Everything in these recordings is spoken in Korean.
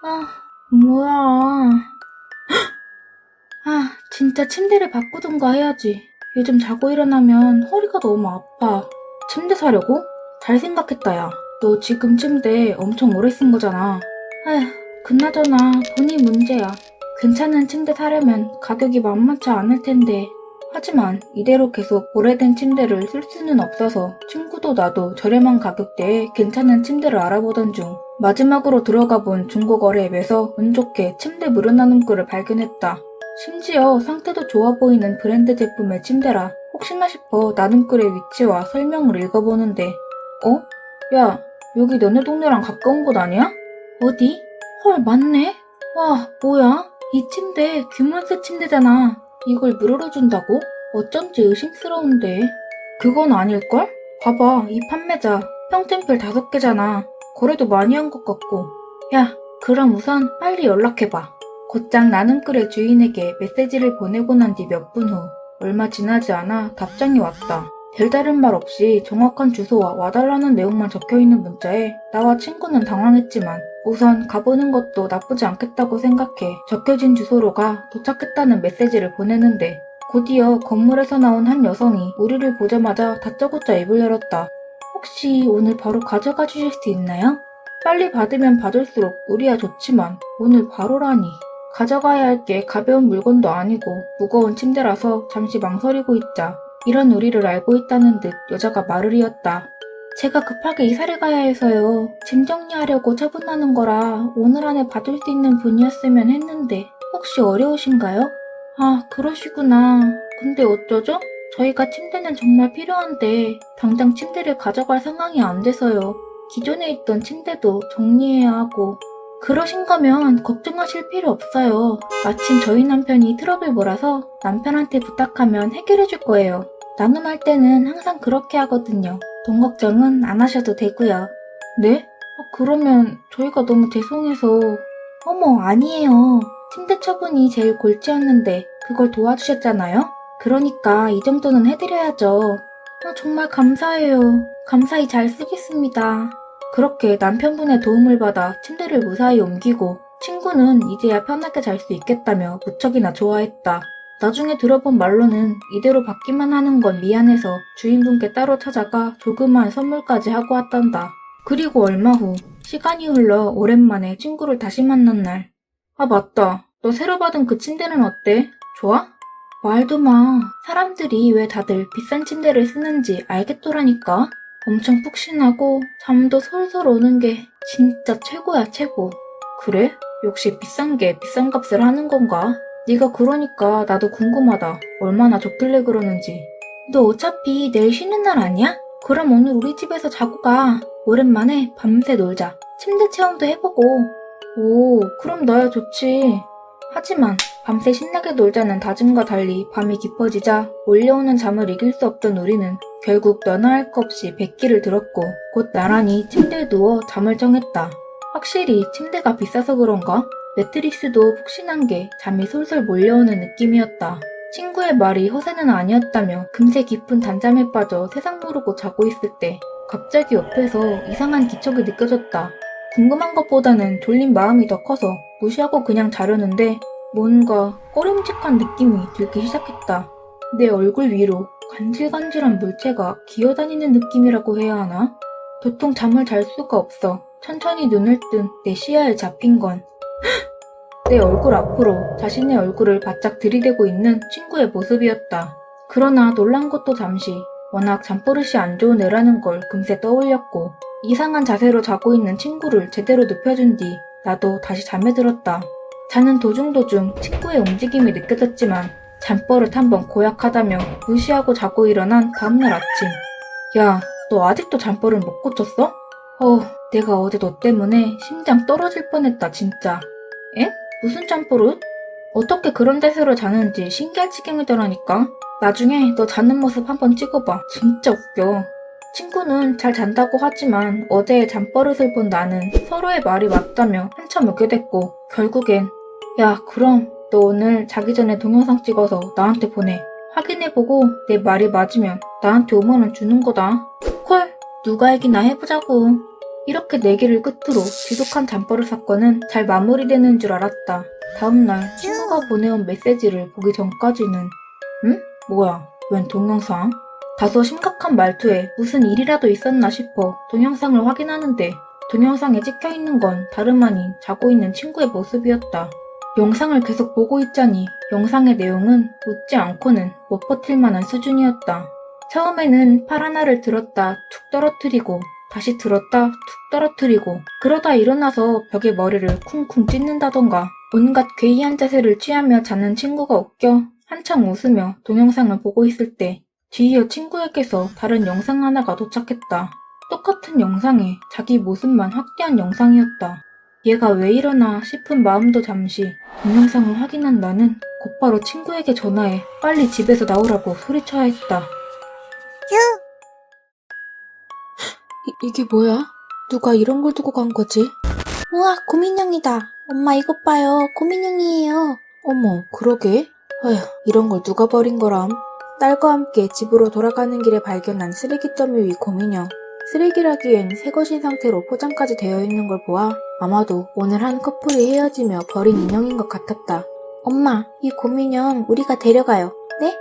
아, 뭐야. 진짜 침대를 바꾸든가 해야지. 요즘 자고 일어나면 허리가 너무 아파. 침대 사려고? 잘 생각했다, 야. 너 지금 침대 엄청 오래 쓴 거잖아. 아휴, 그나저나 돈이 문제야. 괜찮은 침대 사려면 가격이 만만치 않을 텐데. 하지만 이대로 계속 오래된 침대를 쓸 수는 없어서 친구도 나도 저렴한 가격대에 괜찮은 침대를 알아보던 중 마지막으로 들어가 본 중고거래 앱에서 운 좋게 침대 무료 나눔글을 발견했다. 심지어 상태도 좋아 보이는 브랜드 제품의 침대라 혹시나 싶어 나눔글의 위치와 설명을 읽어보는데 야, 여기 너네 동네랑 가까운 곳 아니야? 어디? 헐, 맞네? 와, 뭐야? 이 침대 규모스 침대잖아. 이걸 무료로 준다고? 어쩐지 의심스러운데. 그건 아닐걸? 봐봐, 이 판매자. 평점별 5개잖아. 거래도 많이 한 것 같고. 야, 그럼 우선 빨리 연락해봐. 곧장 나눔글의 주인에게 메시지를 보내고 난 뒤 몇 분 후, 얼마 지나지 않아 답장이 왔다. 별다른 말 없이 정확한 주소와 와달라는 내용만 적혀있는 문자에 나와 친구는 당황했지만 우선 가보는 것도 나쁘지 않겠다고 생각해 적혀진 주소로 가 도착했다는 메시지를 보내는데 곧이어 건물에서 나온 한 여성이 우리를 보자마자 다짜고짜 입을 열었다. 혹시 오늘 바로 가져가 주실 수 있나요? 빨리 받으면 받을수록 우리야 좋지만 오늘 바로라니. 가져가야 할 게 가벼운 물건도 아니고 무거운 침대라서 잠시 망설이고 있자 이런 우리를 알고 있다는 듯 여자가 말을 이었다. 제가 급하게 이사를 가야 해서요. 짐 정리하려고 처분하는 거라 오늘 안에 받을 수 있는 분이었으면 했는데 혹시 어려우신가요? 아, 그러시구나. 근데 어쩌죠? 저희가 침대는 정말 필요한데 당장 침대를 가져갈 상황이 안 돼서요. 기존에 있던 침대도 정리해야 하고 그러신 거면 걱정하실 필요 없어요. 마침 저희 남편이 트러블 몰아서 남편한테 부탁하면 해결해 줄 거예요. 나눔할 때는 항상 그렇게 하거든요. 돈 걱정은 안 하셔도 되고요. 네? 그러면 저희가 너무 죄송해서... 어머, 아니에요. 침대 처분이 제일 골치였는데 그걸 도와주셨잖아요? 그러니까 이 정도는 해드려야죠. 정말 감사해요. 감사히 잘 쓰겠습니다. 그렇게 남편분의 도움을 받아 침대를 무사히 옮기고 친구는 이제야 편하게 잘 수 있겠다며 무척이나 좋아했다. 나중에 들어본 말로는 이대로 받기만 하는 건 미안해서 주인분께 따로 찾아가 조그만 선물까지 하고 왔단다. 그리고 얼마 후 시간이 흘러 오랜만에 친구를 다시 만난 날. 아, 맞다. 너 새로 받은 그 침대는 어때? 좋아? 말도 마. 사람들이 왜 다들 비싼 침대를 쓰는지 알겠더라니까. 엄청 푹신하고 잠도 솔솔 오는 게 진짜 최고야, 최고. 그래? 역시 비싼 게 비싼 값을 하는 건가? 네가 그러니까 나도 궁금하다. 얼마나 좋길래 그러는지. 너 어차피 내일 쉬는 날 아니야? 그럼 오늘 우리 집에서 자고 가. 오랜만에 밤새 놀자. 침대 체험도 해보고. 오, 그럼 너야 좋지. 하지만 밤새 신나게 놀자는 다짐과 달리 밤이 깊어지자 몰려오는 잠을 이길 수 없던 우리는 결국 너나 할 것 없이 백기를 들었고 곧 나란히 침대에 누워 잠을 청했다. 확실히 침대가 비싸서 그런가? 매트리스도 푹신한 게 잠이 솔솔 몰려오는 느낌이었다. 친구의 말이 허세는 아니었다며 금세 깊은 단잠에 빠져 세상 모르고 자고 있을 때 갑자기 옆에서 이상한 기척이 느껴졌다. 궁금한 것보다는 졸린 마음이 더 커서 무시하고 그냥 자려는데 뭔가 꺼림칙한 느낌이 들기 시작했다. 내 얼굴 위로 간질간질한 물체가 기어다니는 느낌이라고 해야 하나? 도통 잠을 잘 수가 없어 천천히 눈을 뜬 내 시야에 잡힌 건 내 얼굴 앞으로 자신의 얼굴을 바짝 들이대고 있는 친구의 모습이었다. 그러나 놀란 것도 잠시 워낙 잠버릇이 안 좋은 애라는 걸 금세 떠올렸고 이상한 자세로 자고 있는 친구를 제대로 눕혀준 뒤 나도 다시 잠에 들었다. 자는 도중도중 친구의 움직임이 느껴졌지만 잠버릇 한번 고약하다며 무시하고 자고 일어난 다음날 아침. 야, 너 아직도 잠버릇 못 고쳤어? 내가 어제 너 때문에 심장 떨어질 뻔했다 진짜. 에? 무슨 잠버릇? 어떻게 그런 자세로 자는지 신기할 지경이더라니까. 나중에 너 자는 모습 한번 찍어봐. 진짜 웃겨. 친구는 잘 잔다고 하지만 어제의 잠버릇을 본 나는 서로의 말이 맞다며 한참 웃게 됐고 결국엔 야, 그럼 너 오늘 자기 전에 동영상 찍어서 나한테 보내. 확인해보고 내 말이 맞으면 나한테 5만 원 주는 거다. 콜, 누가 이기나 해보자고. 이렇게 내기를 끝으로 지독한 잠버릇 사건은 잘 마무리되는 줄 알았다. 다음날 친구가 보내온 메시지를 보기 전까지는 응? 뭐야? 웬 동영상? 다소 심각한 말투에 무슨 일이라도 있었나 싶어 동영상을 확인하는데 동영상에 찍혀있는 건 다름 아닌 자고 있는 친구의 모습이었다. 영상을 계속 보고 있자니 영상의 내용은 웃지 않고는 못 버틸 만한 수준이었다. 처음에는 팔 하나를 들었다 툭 떨어뜨리고 다시 들었다 툭 떨어뜨리고 그러다 일어나서 벽에 머리를 쿵쿵 찢는다던가 온갖 괴이한 자세를 취하며 자는 친구가 웃겨 한창 웃으며 동영상을 보고 있을 때 뒤이어 친구에게서 다른 영상 하나가 도착했다. 똑같은 영상에 자기 모습만 확대한 영상이었다. 얘가 왜 이러나 싶은 마음도 잠시 동영상을 확인한 나는 곧바로 친구에게 전화해 빨리 집에서 나오라고 소리쳐야 했다. 이게 뭐야? 누가 이런 걸 두고 간 거지? 우와, 곰인형이다. 엄마 이것 봐요. 곰인형이에요. 어머, 그러게. 아휴, 이런 걸 누가 버린 거람. 딸과 함께 집으로 돌아가는 길에 발견한 쓰레기더미 위 곰인형. 쓰레기라기엔 새것인 상태로 포장까지 되어 있는 걸 보아 아마도 오늘 한 커플이 헤어지며 버린 인형인 것 같았다. 엄마, 이 곰인형 우리가 데려가요. 네?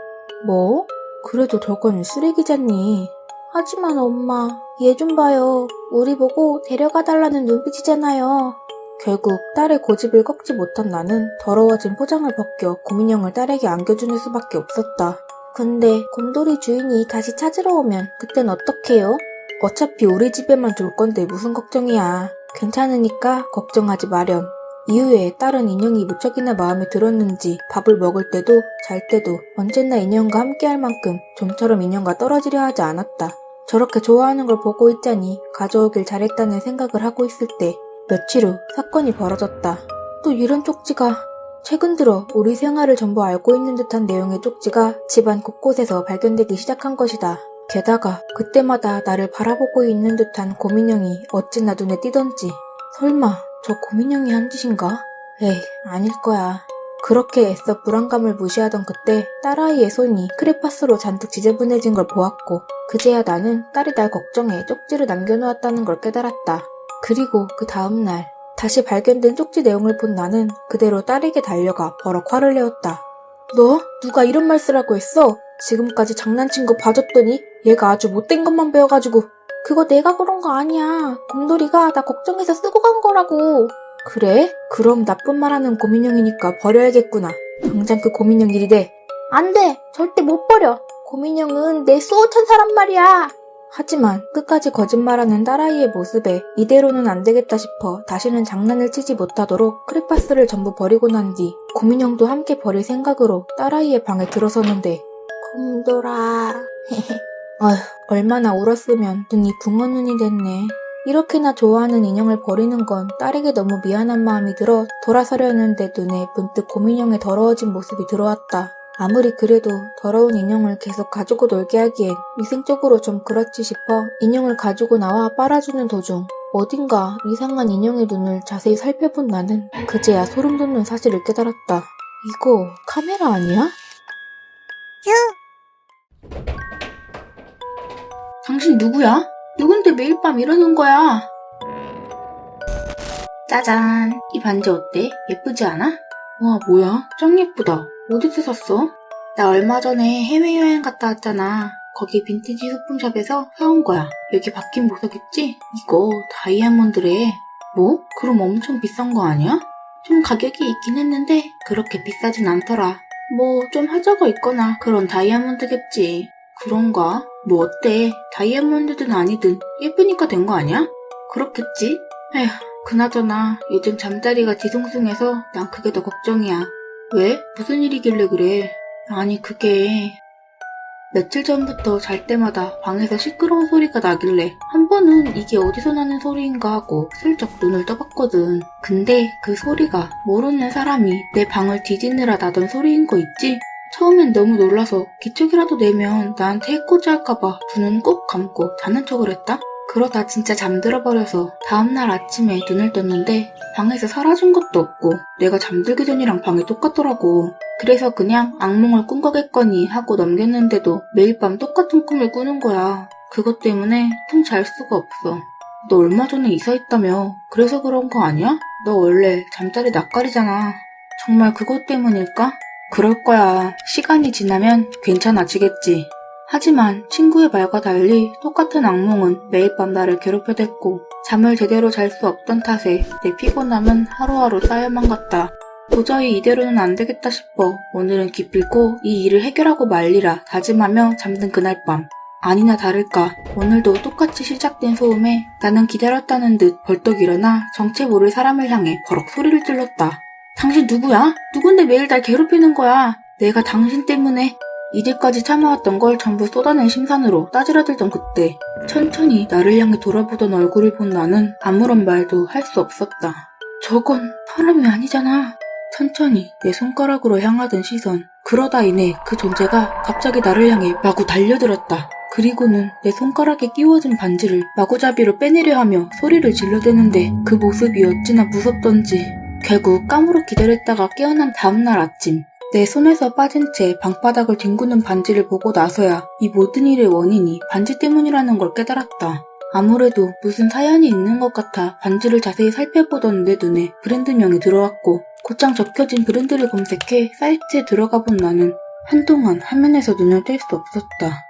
뭐? 그래도 저건 쓰레기잖니. 하지만 엄마, 얘 좀 봐요. 우리 보고 데려가달라는 눈빛이잖아요. 결국 딸의 고집을 꺾지 못한 나는 더러워진 포장을 벗겨 곰인형을 딸에게 안겨주는 수밖에 없었다. 근데 곰돌이 주인이 다시 찾으러 오면 그땐 어떡해요? 어차피 우리 집에만 둘 건데 무슨 걱정이야. 괜찮으니까 걱정하지 마렴. 이후에 딸은 인형이 무척이나 마음에 들었는지 밥을 먹을 때도 잘 때도 언제나 인형과 함께할 만큼 좀처럼 인형과 떨어지려 하지 않았다. 저렇게 좋아하는 걸 보고 있자니 가져오길 잘했다는 생각을 하고 있을 때 며칠 후 사건이 벌어졌다. 또 이런 쪽지가 최근 들어 우리 생활을 전부 알고 있는 듯한 내용의 쪽지가 집안 곳곳에서 발견되기 시작한 것이다. 게다가 그때마다 나를 바라보고 있는 듯한 곰인형이 어찌나 눈에 띄던지. 설마 저 곰인형이 한 짓인가? 에이, 아닐 거야. 그렇게 애써 불안감을 무시하던 그때 딸아이의 손이 크레파스로 잔뜩 지저분해진 걸 보았고 그제야 나는 딸이 날 걱정해 쪽지를 남겨놓았다는 걸 깨달았다. 그리고 그 다음날 다시 발견된 쪽지 내용을 본 나는 그대로 딸에게 달려가 버럭 화를 내었다. 너? 누가 이런 말 쓰라고 했어? 지금까지 장난친 거 봐줬더니 얘가 아주 못된 것만 배워가지고. 그거 내가 그런 거 아니야. 곰돌이가 나 걱정해서 쓰고 간 거라고. 그래? 그럼 나쁜 말하는 곰인형이니까 버려야겠구나. 당장 그 곰인형 이리 대. 안 돼. 절대 못 버려. 곰인형은 내 수호천사란 말이야. 하지만 끝까지 거짓말하는 딸아이의 모습에 이대로는 안 되겠다 싶어 다시는 장난을 치지 못하도록 크레파스를 전부 버리고 난 뒤 곰인형도 함께 버릴 생각으로 딸아이의 방에 들어서는데 곰돌아. 아휴, 얼마나 울었으면 눈이 붕어 눈이 됐네. 이렇게나 좋아하는 인형을 버리는 건 딸에게 너무 미안한 마음이 들어 돌아서려는데 눈에 문득 곰인형의 더러워진 모습이 들어왔다. 아무리 그래도 더러운 인형을 계속 가지고 놀게 하기엔 위생적으로 좀 그렇지 싶어 인형을 가지고 나와 빨아주는 도중 어딘가 이상한 인형의 눈을 자세히 살펴본 나는 그제야 소름 돋는 사실을 깨달았다. 이거 카메라 아니야? 당신 누구야? 누군데 매일 밤 이러는 거야? 짜잔, 이 반지 어때? 예쁘지 않아? 와, 뭐야? 짱 예쁘다. 어디서 샀어? 나 얼마 전에 해외여행 갔다 왔잖아. 거기 빈티지 소품샵에서 사온 거야. 여기 박힌 보석 있지? 이거 다이아몬드래. 뭐? 그럼 엄청 비싼 거 아니야? 좀 가격이 있긴 했는데 그렇게 비싸진 않더라. 뭐 좀 하자가 있거나 그런 다이아몬드겠지. 그런가? 뭐 어때? 다이아몬드든 아니든 예쁘니까 된 거 아니야? 그렇겠지? 에휴, 그나저나 요즘 잠자리가 뒤숭숭해서 난 그게 더 걱정이야. 왜? 무슨 일이길래 그래? 아니 그게 며칠 전부터 잘 때마다 방에서 시끄러운 소리가 나길래 한 번은 이게 어디서 나는 소리인가 하고 슬쩍 눈을 떠봤거든. 근데 그 소리가 모르는 사람이 내 방을 뒤지느라 나던 소리인 거 있지? 처음엔 너무 놀라서 기척이라도 내면 나한테 해코지 할까봐 눈은 꼭 감고 자는 척을 했다? 그러다 진짜 잠들어버려서 다음날 아침에 눈을 떴는데 방에서 사라진 것도 없고 내가 잠들기 전이랑 방이 똑같더라고. 그래서 그냥 악몽을 꾼 거겠거니 하고 넘겼는데도 매일 밤 똑같은 꿈을 꾸는 거야. 그것 때문에 통 잘 수가 없어. 너 얼마 전에 이사했다며. 그래서 그런 거 아니야? 너 원래 잠자리 낯가리잖아. 정말 그것 때문일까? 그럴 거야. 시간이 지나면 괜찮아지겠지. 하지만 친구의 말과 달리 똑같은 악몽은 매일 밤 나를 괴롭혀댔고 잠을 제대로 잘 수 없던 탓에 내 피곤함은 하루하루 쌓여만 갔다. 도저히 이대로는 안 되겠다 싶어 오늘은 기필코 이 일을 해결하고 말리라 다짐하며 잠든 그날 밤. 아니나 다를까 오늘도 똑같이 시작된 소음에 나는 기다렸다는 듯 벌떡 일어나 정체 모를 사람을 향해 버럭 소리를 질렀다. 당신 누구야? 누군데 매일 날 괴롭히는 거야? 내가 당신 때문에 이제까지 참아왔던 걸 전부 쏟아낸 심산으로 따지러들던 그때 천천히 나를 향해 돌아보던 얼굴을 본 나는 아무런 말도 할 수 없었다. 저건 사람이 아니잖아. 천천히 내 손가락으로 향하던 시선. 그러다 인해 그 존재가 갑자기 나를 향해 마구 달려들었다. 그리고는 내 손가락에 끼워진 반지를 마구잡이로 빼내려 하며 소리를 질러대는데 그 모습이 어찌나 무섭던지. 결국 까무로 기다렸다가 깨어난 다음날 아침 내 손에서 빠진 채 방바닥을 뒹구는 반지를 보고 나서야 이 모든 일의 원인이 반지 때문이라는 걸 깨달았다. 아무래도 무슨 사연이 있는 것 같아 반지를 자세히 살펴보던 내 눈에 브랜드명이 들어왔고 곧장 적혀진 브랜드를 검색해 사이트에 들어가 본 나는 한동안 화면에서 눈을 뗄 수 없었다.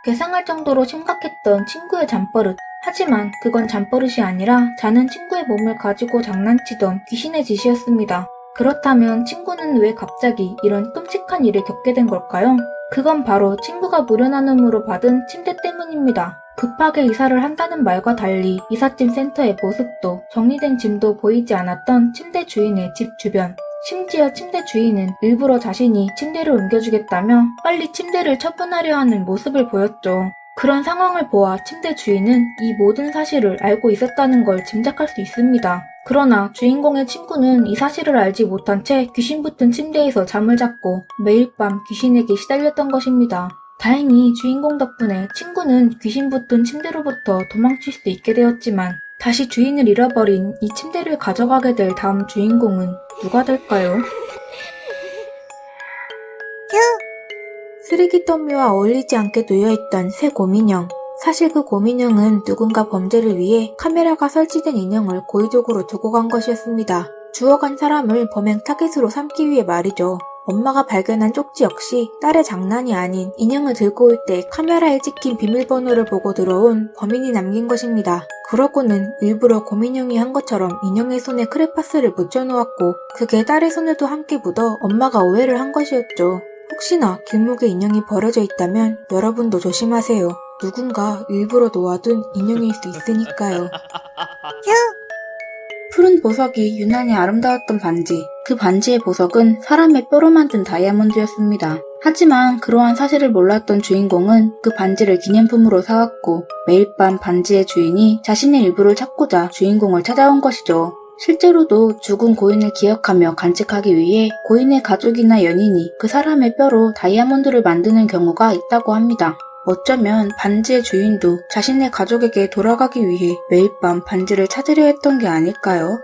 괴상할 정도로 심각했던 친구의 잠버릇. 하지만 그건 잠버릇이 아니라 자는 친구의 몸을 가지고 장난치던 귀신의 짓이었습니다. 그렇다면 친구는 왜 갑자기 이런 끔찍한 일을 겪게 된 걸까요? 그건 바로 친구가 무료 나눔으로 받은 침대 때문입니다. 급하게 이사를 한다는 말과 달리 이삿짐 센터의 모습도 정리된 짐도 보이지 않았던 침대 주인의 집 주변. 심지어 침대 주인은 일부러 자신이 침대를 옮겨주겠다며 빨리 침대를 처분하려 하는 모습을 보였죠. 그런 상황을 보아 침대 주인은 이 모든 사실을 알고 있었다는 걸 짐작할 수 있습니다. 그러나 주인공의 친구는 이 사실을 알지 못한 채 귀신 붙은 침대에서 잠을 잤고 매일 밤 귀신에게 시달렸던 것입니다. 다행히 주인공 덕분에 친구는 귀신 붙은 침대로부터 도망칠 수 있게 되었지만 다시 주인을 잃어버린 이 침대를 가져가게 될 다음 주인공은 누가 될까요? 쓰레기 더미와 어울리지 않게 놓여있던 새 곰인형. 사실 그 곰인형은 누군가 범죄를 위해 카메라가 설치된 인형을 고의적으로 두고 간 것이었습니다. 주워간 사람을 범행 타깃으로 삼기 위해 말이죠. 엄마가 발견한 쪽지 역시 딸의 장난이 아닌 인형을 들고 올 때 카메라에 찍힌 비밀번호를 보고 들어온 범인이 남긴 것입니다. 그러고는 일부러 곰인형이 한 것처럼 인형의 손에 크레파스를 묻혀놓았고 그게 딸의 손에도 함께 묻어 엄마가 오해를 한 것이었죠. 혹시나 길목에 인형이 버려져 있다면 여러분도 조심하세요. 누군가 일부러 놓아둔 인형일 수 있으니까요. 푸른 보석이 유난히 아름다웠던 반지. 그 반지의 보석은 사람의 뼈로 만든 다이아몬드였습니다. 하지만 그러한 사실을 몰랐던 주인공은 그 반지를 기념품으로 사왔고 매일 밤 반지의 주인이 자신의 일부를 찾고자 주인공을 찾아온 것이죠. 실제로도 죽은 고인을 기억하며 간직하기 위해 고인의 가족이나 연인이 그 사람의 뼈로 다이아몬드를 만드는 경우가 있다고 합니다. 어쩌면 반지의 주인도 자신의 가족에게 돌아가기 위해 매일 밤 반지를 찾으려 했던 게 아닐까요?